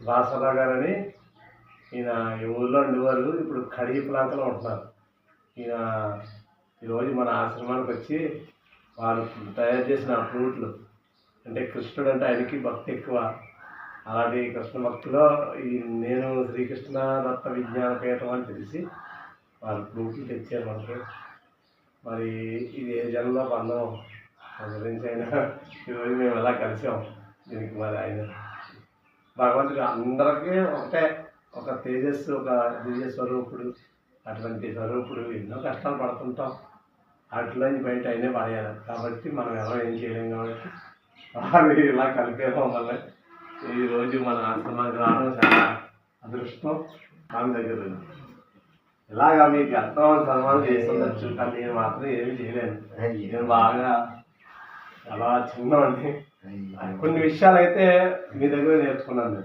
రాసరావు గారని ఈయన ఈ ఊళ్ళో ఉండేవారు. ఇప్పుడు కడిగిపులాంకలో ఉంటున్నారు. ఈయన ఈరోజు మన ఆశ్రమానికి వచ్చి వాళ్ళు తయారు చేసిన ఫ్రూట్లు, అంటే కృష్ణుడు అంటే ఆయనకి భక్తి ఎక్కువ. అలాంటి కృష్ణ భక్తిలో నేను శ్రీకృష్ణ దత్త విజ్ఞాన పీఠం అని తెలిసి వాళ్ళు ఫ్రూట్లు తెచ్చారు మనకి. మరి ఇది ఏ జన్మలో బంధం గురించి అయినా ఈరోజు మేము ఎలా కలిసాం. దీనికి మరి ఆయన భగవంతుడు అందరికీ ఒకటే, ఒక తేజస్సు, ఒక దివ్య స్వరూపుడు. అటువంటి స్వరూపుడు ఎన్నో కష్టాలు పడుతుంటాం, వాటిలోంచి బయట అయినా పడేయాలి. కాబట్టి మనం ఎవరో ఏం చేయలేం. కాబట్టి వాళ్ళు ఇలా కలిపేమో మమ్మల్ని ఈరోజు మన ఆశ్రమానికి రావడం చాలా అదృష్టం. మన దగ్గర ఇలాగా మీకు అర్థం సన్మానం చేసి ఉండొచ్చు, కానీ నేను మాత్రం ఏమీ చేయలేను. నేను బాగా చాలా చిన్నవాడిని. కొన్ని విషయాలు అయితే మీ దగ్గర నేర్చుకున్నాను.